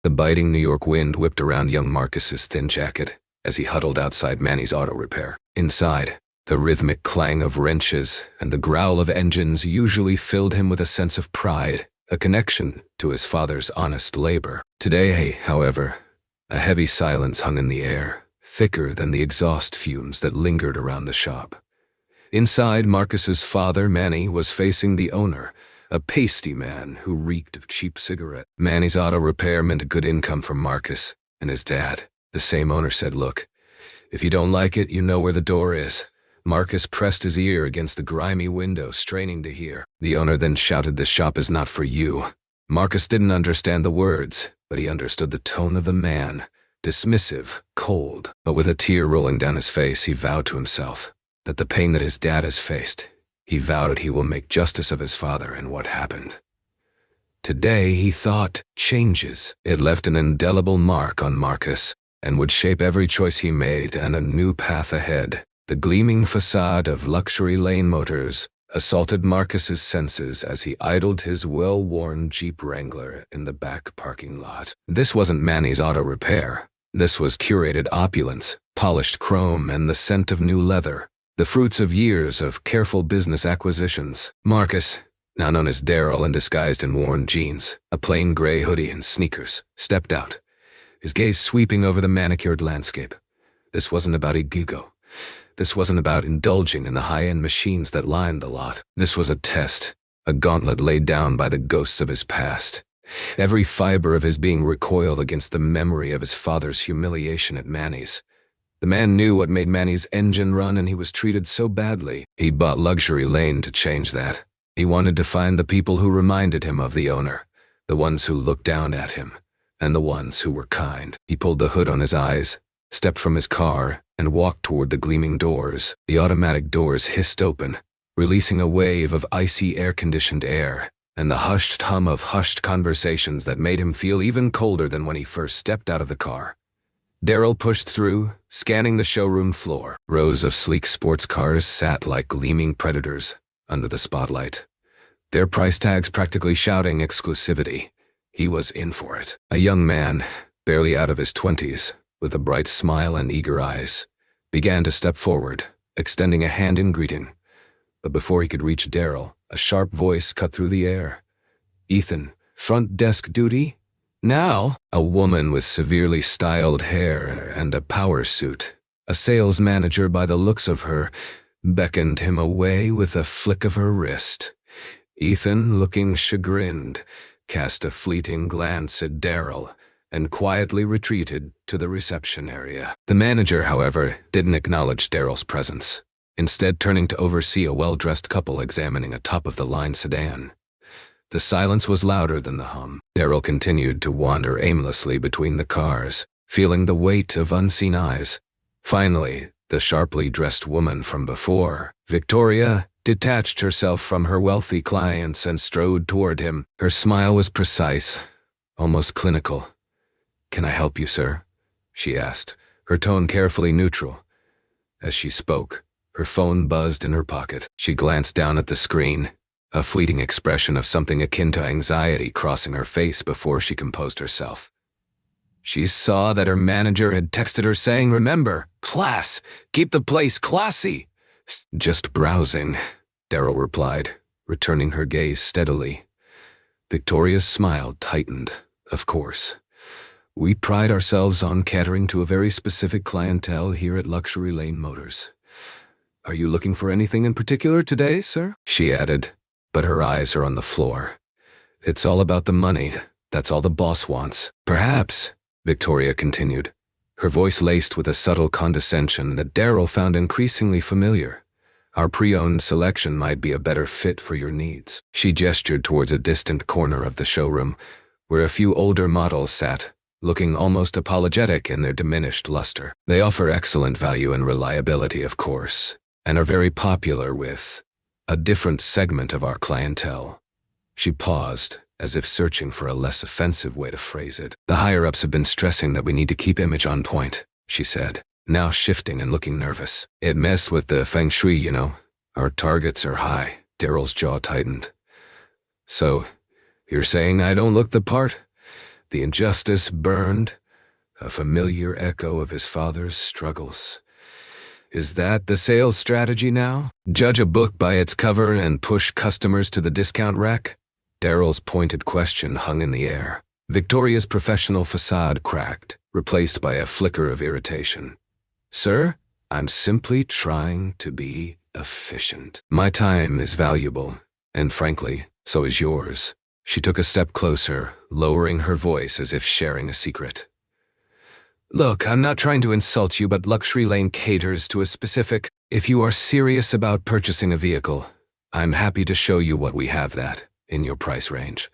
The biting New York wind whipped around young Marcus's thin jacket as he huddled outside Manny's auto repair. Inside, the rhythmic clang of wrenches and the growl of engines usually filled him with a sense of pride, a connection to his father's honest labor. Today, however, a heavy silence hung in the air, thicker than the exhaust fumes that lingered around the shop. Inside, Marcus's father, Manny, was facing the owner, a pasty man who reeked of cheap cigarettes. Manny's auto repair meant a good income for Marcus and his dad. The same owner said, "Look, if you don't like it, you know where the door is." Marcus pressed his ear against the grimy window, straining to hear. The owner then shouted, "This shop is not for you." Marcus didn't understand the words, but he understood the tone of the man, dismissive, cold. But with a tear rolling down his face, he vowed to himself that the pain that his dad has faced, he vowed he will make justice of his father and what happened. Today, he thought, changes. It left an indelible mark on Marcus and would shape every choice he made and a new path ahead. The gleaming facade of Luxury Lane Motors assaulted Marcus's senses as he idled his well-worn Jeep Wrangler in the back parking lot. This wasn't Manny's auto repair. This was curated opulence, polished chrome, and the scent of new leather, the fruits of years of careful business acquisitions. Marcus, now known as Darrell and disguised in worn jeans, a plain gray hoodie and sneakers, stepped out, his gaze sweeping over the manicured landscape. This wasn't about ego. This wasn't about indulging in the high-end machines that lined the lot. This was a test, a gauntlet laid down by the ghosts of his past. Every fiber of his being recoiled against the memory of his father's humiliation at Manny's. The man knew what made Manny's engine run, and he was treated so badly. He bought Luxury Lane to change that. He wanted to find the people who reminded him of the owner, the ones who looked down at him, and the ones who were kind. He pulled the hood on his eyes, stepped from his car, and walked toward the gleaming doors. The automatic doors hissed open, releasing a wave of icy air-conditioned air, and the hushed hum of hushed conversations that made him feel even colder than when he first stepped out of the car. Darrell pushed through, scanning the showroom floor. Rows of sleek sports cars sat like gleaming predators under the spotlight, their price tags practically shouting exclusivity. He was in for it. A young man, barely out of his 20s, with a bright smile and eager eyes, began to step forward, extending a hand in greeting. But before he could reach Darrell, a sharp voice cut through the air. "Ethan, front desk duty?" Now, a woman with severely styled hair and a power suit, a sales manager by the looks of her, beckoned him away with a flick of her wrist. Ethan, looking chagrined, cast a fleeting glance at Darrell and quietly retreated to the reception area. The manager, however, didn't acknowledge Darrell's presence, instead turning to oversee a well-dressed couple examining a top-of-the-line sedan. The silence was louder than the hum. Darrell continued to wander aimlessly between the cars, feeling the weight of unseen eyes. Finally, the sharply dressed woman from before, Victoria, detached herself from her wealthy clients and strode toward him. Her smile was precise, almost clinical. "Can I help you, sir?" she asked, her tone carefully neutral. As she spoke, her phone buzzed in her pocket. She glanced down at the screen, a fleeting expression of something akin to anxiety crossing her face before she composed herself. She saw that her manager had texted her saying, "Remember, class, keep the place classy." "Just browsing," Darrell replied, returning her gaze steadily. Victoria's smile tightened. "Of course. We pride ourselves on catering to a very specific clientele here at Luxury Lane Motors. Are you looking for anything in particular today, sir?" she added, but her eyes are on the floor. "It's all about the money. That's all the boss wants." "Perhaps," Victoria continued, her voice laced with a subtle condescension that Darrell found increasingly familiar. "Our pre-owned selection might be a better fit for your needs." She gestured towards a distant corner of the showroom, where a few older models sat, looking almost apologetic in their diminished luster. "They offer excellent value and reliability, of course, and are very popular with a different segment of our clientele." She paused, as if searching for a less offensive way to phrase it. "The higher-ups have been stressing that we need to keep image on point," she said, now shifting and looking nervous. "It messed with the feng shui, you know. Our targets are high." Darrell's jaw tightened. "So, you're saying I don't look the part?" The injustice burned, a familiar echo of his father's struggles. Is that the sales strategy now? Judge a book by its cover and push customers to the discount rack? Darrell's pointed question hung in the air. Victoria's professional facade cracked, replaced by a flicker of irritation. Sir, I'm simply trying to be efficient. My time is valuable, and frankly, so is yours. She took a step closer, lowering her voice as if sharing a secret. Look, I'm not trying to insult you, but Luxury Lane caters to a specific. If you are serious about purchasing a vehicle, I'm happy to show you what we have that in your price range.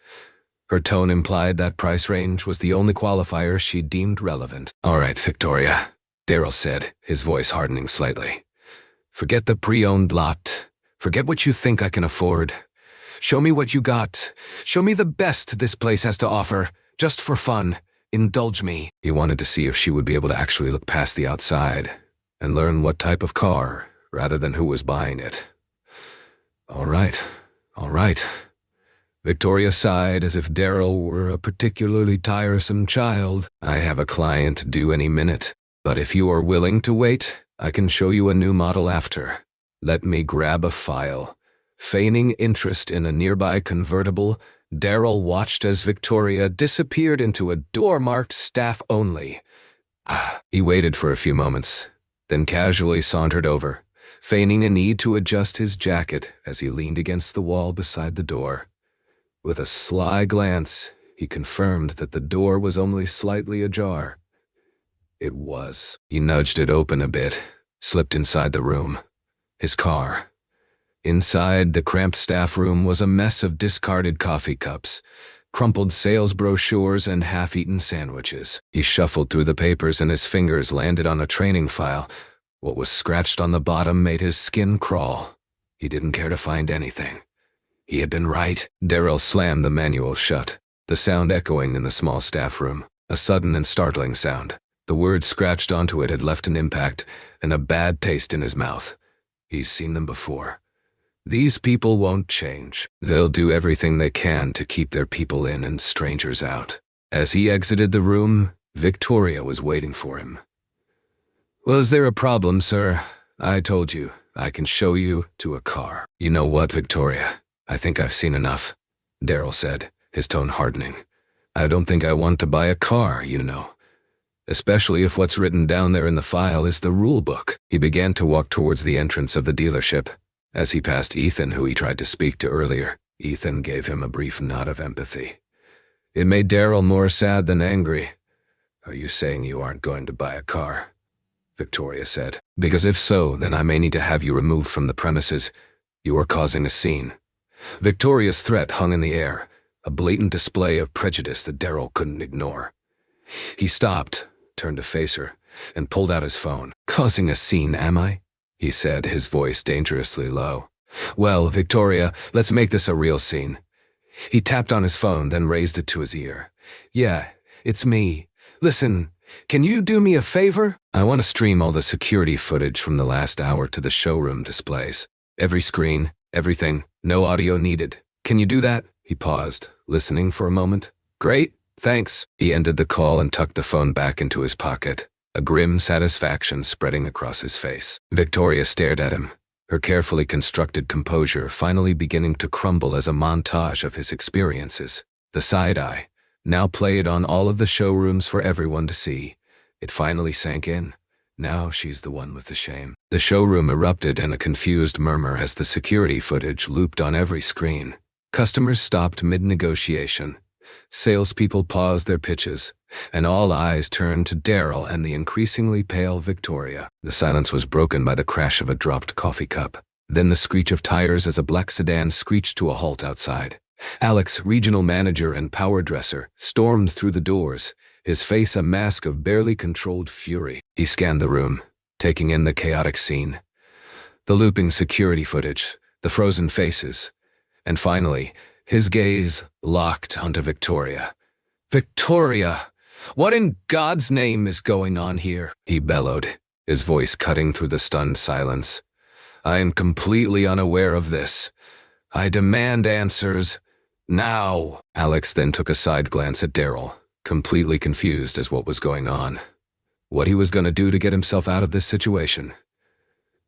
Her tone implied that price range was the only qualifier she deemed relevant. All right, Victoria, Darrell said, his voice hardening slightly. Forget the pre-owned lot. Forget what you think I can afford. Show me what you got. Show me the best this place has to offer, just for fun. Indulge me. He wanted to see if she would be able to actually look past the outside and learn what type of car, rather than who was buying it. All right. Victoria sighed as if Darrell were a particularly tiresome child. I have a client due any minute, but if you are willing to wait, I can show you a new model after. Let me grab a file. Feigning interest in a nearby convertible, Darrell watched as Victoria disappeared into a door marked staff only. He waited for a few moments, then casually sauntered over, feigning a need to adjust his jacket as he leaned against the wall beside the door. With a sly glance, he confirmed that the door was only slightly ajar. It was. He nudged it open a bit, slipped inside the room. His car. Inside the cramped staff room was a mess of discarded coffee cups, crumpled sales brochures, and half-eaten sandwiches. He shuffled through the papers and his fingers landed on a training file. What was scratched on the bottom made his skin crawl. He didn't care to find anything. He had been right. Darrell slammed the manual shut, the sound echoing in the small staff room. A sudden and startling sound. The word scratched onto it had left an impact and a bad taste in his mouth. He's seen them before. These people won't change. They'll do everything they can to keep their people in and strangers out. As he exited the room, Victoria was waiting for him. Well, is there a problem, sir? I told you, I can show you to a car. You know what, Victoria? I think I've seen enough, Darrell said, his tone hardening. I don't think I want to buy a car, you know. Especially if what's written down there in the file is the rule book. He began to walk towards the entrance of the dealership. As he passed Ethan, who he tried to speak to earlier, Ethan gave him a brief nod of empathy. It made Darrell more sad than angry. Are you saying you aren't going to buy a car? Victoria said. Because if so, then I may need to have you removed from the premises. You are causing a scene. Victoria's threat hung in the air, a blatant display of prejudice that Darrell couldn't ignore. He stopped, turned to face her, and pulled out his phone. Causing a scene, am I? He said, his voice dangerously low. Well, Victoria, let's make this a real scene. He tapped on his phone, then raised it to his ear. Yeah, it's me. Listen, can you do me a favor? I want to stream all the security footage from the last hour to the showroom displays. Every screen, everything, no audio needed. Can you do that? He paused, listening for a moment. Great, thanks. He ended the call and tucked the phone back into his pocket, a grim satisfaction spreading across his face. Victoria stared at him, her carefully constructed composure finally beginning to crumble as a montage of his experiences. The side-eye, now played on all of the showrooms for everyone to see. It finally sank in. Now she's the one with the shame. The showroom erupted in a confused murmur as the security footage looped on every screen. Customers stopped mid-negotiation. Salespeople paused their pitches, and all eyes turned to Darrell and the increasingly pale Victoria. The silence was broken by the crash of a dropped coffee cup, then the screech of tires as a black sedan screeched to a halt outside. Alex, regional manager and power dresser, stormed through the doors, his face a mask of barely controlled fury. He scanned the room, taking in the chaotic scene, the looping security footage, the frozen faces, and finally, his gaze locked onto Victoria. Victoria! What in God's name is going on here? He bellowed, his voice cutting through the stunned silence. I am completely unaware of this. I demand answers. Now! Alex then took a side glance at Darrell, completely confused as what was going on, what he was going to do to get himself out of this situation.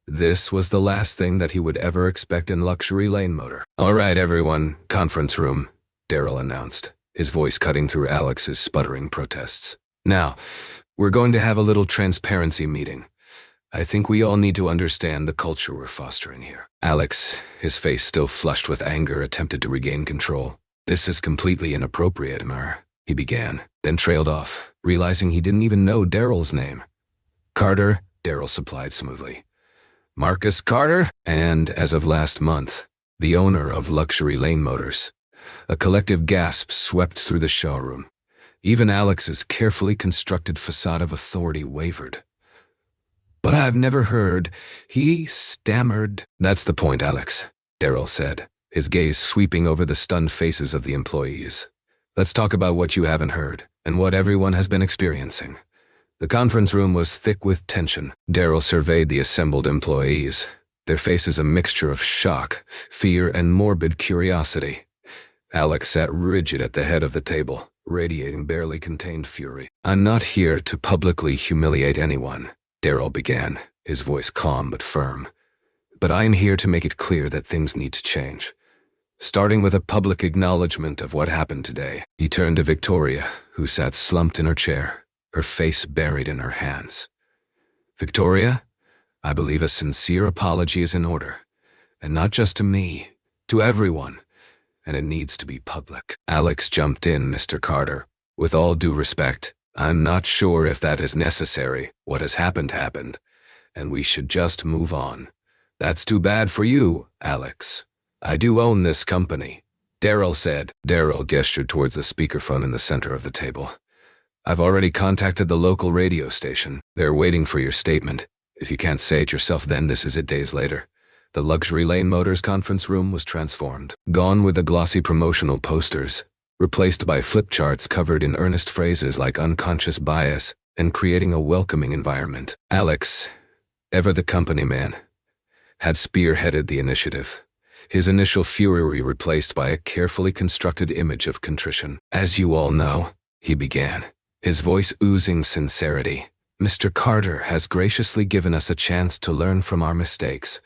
This was the last thing that he would ever expect in Luxury Lane Motor. "All right, everyone, conference room," Darrell announced, his voice cutting through Alex's sputtering protests. "Now, we're going to have a little transparency meeting. I think we all need to understand the culture we're fostering here." Alex, his face still flushed with anger, attempted to regain control. "This is completely inappropriate, Mer," he began, then trailed off, realizing he didn't even know Darrell's name. "Carter," Darrell supplied smoothly. "Marcus Carter, and, as of last month, the owner of Luxury Lane Motors." A collective gasp swept through the showroom. Even Alex's carefully constructed facade of authority wavered. "But I've never heard," he stammered. "That's the point, Alex," Darrell said, his gaze sweeping over the stunned faces of the employees. "Let's talk about what you haven't heard, and what everyone has been experiencing." The conference room was thick with tension. Darrell surveyed the assembled employees, their faces a mixture of shock, fear, and morbid curiosity. Alex sat rigid at the head of the table, radiating barely contained fury. "I'm not here to publicly humiliate anyone," Darrell began, his voice calm but firm. "But I am here to make it clear that things need to change. Starting with a public acknowledgement of what happened today." He turned to Victoria, who sat slumped in her chair, her face buried in her hands. "Victoria, I believe a sincere apology is in order, and not just to me, to everyone, and it needs to be public." Alex jumped in. "Mr. Carter, with all due respect, I'm not sure if that is necessary. What has happened happened, and we should just move on." "That's too bad for you, Alex. I do own this company," Darrell said. Darrell gestured towards the speakerphone in the center of the table. "I've already contacted the local radio station. They're waiting for your statement. If you can't say it yourself, then this is it." Days later, the Luxury Lane Motors conference room was transformed. Gone were the glossy promotional posters, replaced by flip charts covered in earnest phrases like unconscious bias, and creating a welcoming environment. Alex, ever the company man, had spearheaded the initiative, his initial fury replaced by a carefully constructed image of contrition. "As you all know," he began, his voice oozing sincerity, "Mr. Carter has graciously given us a chance to learn from our mistakes.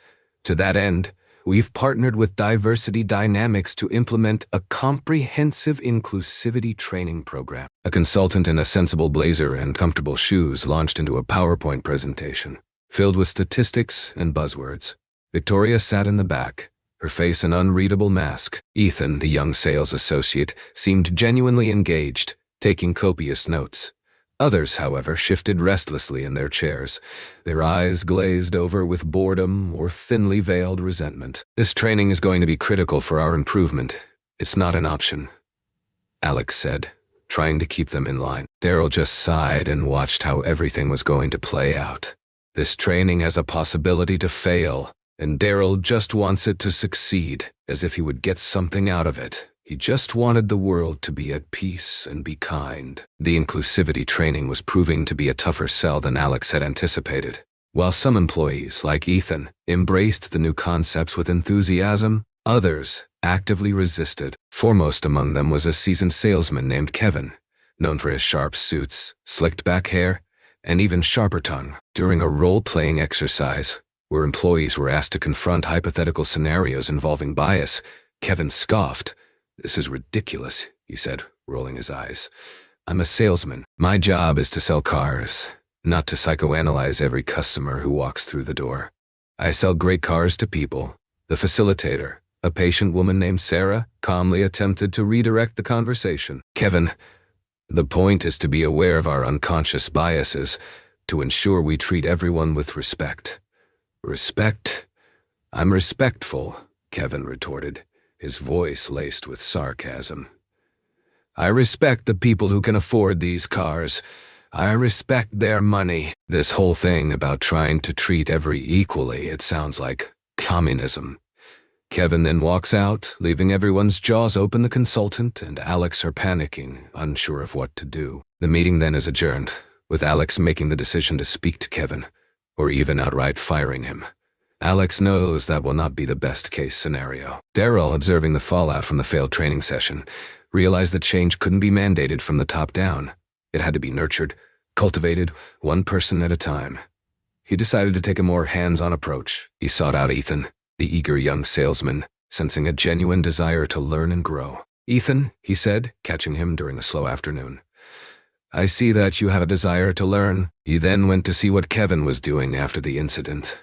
To that end, we've partnered with Diversity Dynamics to implement a comprehensive inclusivity training program." A consultant in a sensible blazer and comfortable shoes launched into a PowerPoint presentation, filled with statistics and buzzwords. Victoria sat in the back, her face an unreadable mask. Ethan, the young sales associate, seemed genuinely engaged, taking copious notes. Others, however, shifted restlessly in their chairs, their eyes glazed over with boredom or thinly veiled resentment. "This training is going to be critical for our improvement. It's not an option," Alex said, trying to keep them in line. Darrell just sighed and watched how everything was going to play out. This training has a possibility to fail, and Darrell just wants it to succeed, as if he would get something out of it. He just wanted the world to be at peace and be kind. The inclusivity training was proving to be a tougher sell than Alex had anticipated. While some employees, like Ethan, embraced the new concepts with enthusiasm, others actively resisted. Foremost among them was a seasoned salesman named Kevin, known for his sharp suits, slicked back hair, and even sharper tongue. During a role-playing exercise, where employees were asked to confront hypothetical scenarios involving bias, Kevin scoffed. "This is ridiculous," he said, rolling his eyes. "I'm a salesman. My job is to sell cars, not to psychoanalyze every customer who walks through the door. I sell great cars to people." The facilitator, a patient woman named Sarah, calmly attempted to redirect the conversation. "Kevin, the point is to be aware of our unconscious biases, to ensure we treat everyone with respect." "Respect? I'm respectful," Kevin retorted, his voice laced with sarcasm. "I respect the people who can afford these cars. I respect their money. This whole thing about trying to treat every equally, it sounds like communism." Kevin then walks out, leaving everyone's jaws open. The consultant and Alex are panicking, unsure of what to do. The meeting then is adjourned, with Alex making the decision to speak to Kevin, or even outright firing him. Alex knows that will not be the best-case scenario. Darrell, observing the fallout from the failed training session, realized that change couldn't be mandated from the top down. It had to be nurtured, cultivated, one person at a time. He decided to take a more hands-on approach. He sought out Ethan, the eager young salesman, sensing a genuine desire to learn and grow. "Ethan," he said, catching him during a slow afternoon, "I see that you have a desire to learn." He then went to see what Kevin was doing after the incident.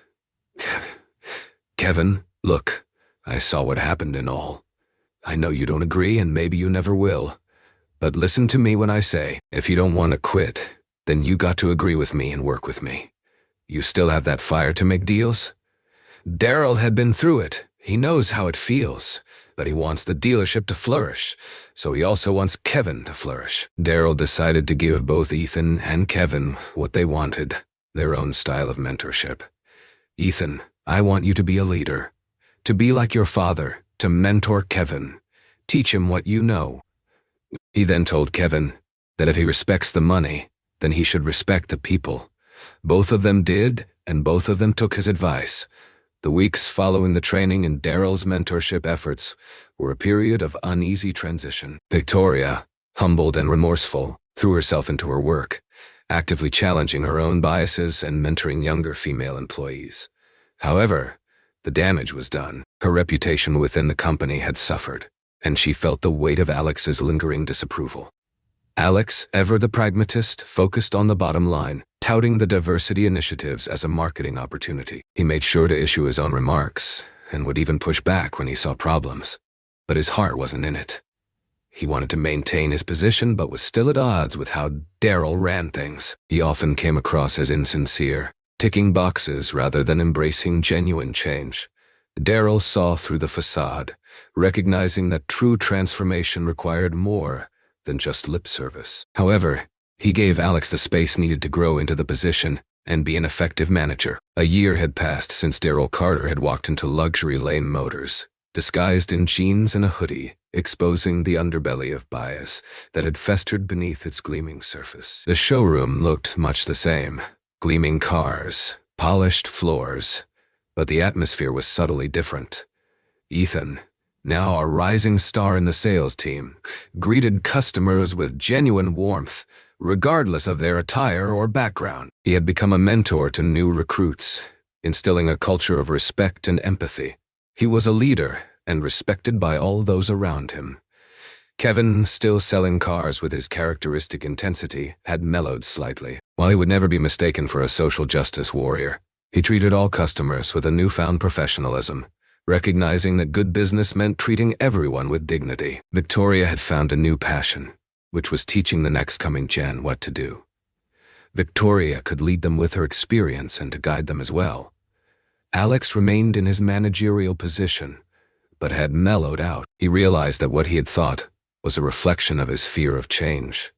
"Kevin, look, I saw what happened and all. I know you don't agree and maybe you never will. But listen to me when I say, if you don't want to quit, then you got to agree with me and work with me. You still have that fire to make deals?" Darrell had been through it. He knows how it feels, but he wants the dealership to flourish, so he also wants Kevin to flourish. Darrell decided to give both Ethan and Kevin what they wanted, their own style of mentorship. "Ethan, I want you to be a leader, to be like your father, to mentor Kevin, teach him what you know." He then told Kevin that if he respects the money, then he should respect the people. Both of them did, and both of them took his advice. The weeks following the training and Darrell's mentorship efforts were a period of uneasy transition. Victoria, humbled and remorseful, threw herself into her work, actively challenging her own biases and mentoring younger female employees. However, the damage was done. Her reputation within the company had suffered, and she felt the weight of Alex's lingering disapproval. Alex, ever the pragmatist, focused on the bottom line, touting the diversity initiatives as a marketing opportunity. He made sure to issue his own remarks, and would even push back when he saw problems. But his heart wasn't in it. He wanted to maintain his position but was still at odds with how Darrell ran things. He often came across as insincere, ticking boxes rather than embracing genuine change. Darrell saw through the facade, recognizing that true transformation required more than just lip service. However, he gave Alex the space needed to grow into the position and be an effective manager. A year had passed since Darrell Carter had walked into Luxury Lane Motors, disguised in jeans and a hoodie, exposing the underbelly of bias that had festered beneath its gleaming surface. The showroom looked much the same: gleaming cars, polished floors, but the atmosphere was subtly different. Ethan, now a rising star in the sales team, greeted customers with genuine warmth, regardless of their attire or background. He had become a mentor to new recruits, instilling a culture of respect and empathy. He was a leader and respected by all those around him. Kevin, still selling cars with his characteristic intensity, had mellowed slightly. While he would never be mistaken for a social justice warrior, he treated all customers with a newfound professionalism, recognizing that good business meant treating everyone with dignity. Victoria had found a new passion, which was teaching the next coming gen what to do. Victoria could lead them with her experience and to guide them as well. Alex remained in his managerial position, but had mellowed out. He realized that what he had thought was a reflection of his fear of change.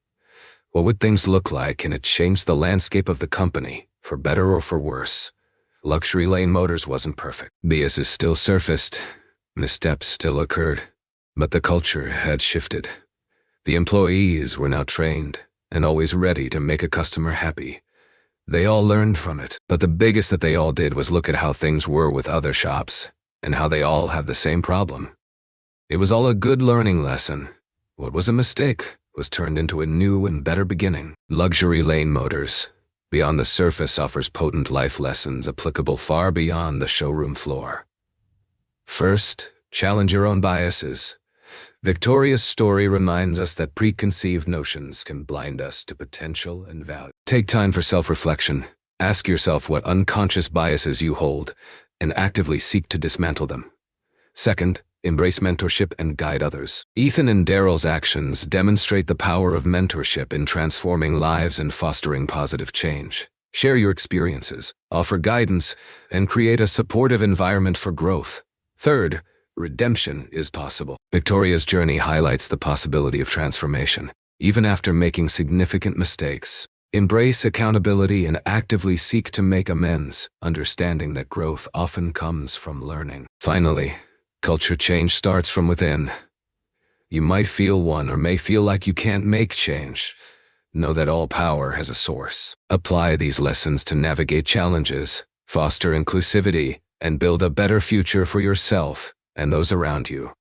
What would things look like and it changed the landscape of the company, for better or for worse? Luxury Lane Motors wasn't perfect. Biases still surfaced, missteps still occurred, but the culture had shifted. The employees were now trained and always ready to make a customer happy. They all learned from it, but the biggest that they all did was look at how things were with other shops and how they all have the same problem. It was all a good learning lesson. What was a mistake was turned into a new and better beginning. Luxury Lane Motors, beyond the surface, offers potent life lessons applicable far beyond the showroom floor. First, challenge your own biases. Victoria's story reminds us that preconceived notions can blind us to potential and value. Take time for self-reflection. Ask yourself what unconscious biases you hold and actively seek to dismantle them. Second, embrace mentorship and guide others. Ethan and Darrell's actions demonstrate the power of mentorship in transforming lives and fostering positive change. Share your experiences, offer guidance, and create a supportive environment for growth. Third, redemption is possible. Victoria's journey highlights the possibility of transformation, even after making significant mistakes. Embrace accountability and actively seek to make amends, understanding that growth often comes from learning. Finally, culture change starts from within. You might feel one or may feel like you can't make change. Know that all power has a source. Apply these lessons to navigate challenges, foster inclusivity, and build a better future for yourself and those around you.